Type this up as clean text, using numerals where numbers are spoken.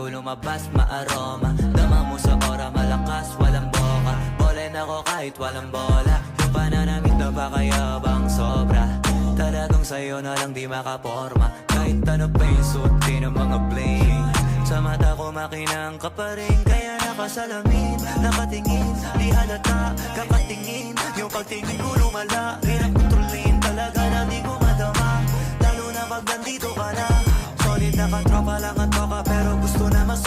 lumabas maaroma. Dama mo sa ora, malakas, walang boka. Bolen ako kahit walang bola. Yung pananamit na pakayabang sobra. Talagang sa'yo na lang di makaporma. Kahit ano pa yung suotin ng mga bling. Sa mata ko makinang ka pa rin. Kaya nakasalamin, nakatingin, di halata, kakatingin. Yung pagtingin ko lumala, hirap kontrolin. Talaga na di ko madama, lalo na pag nandito ka na. Solid na katropa lang at baka, pero gusto na mas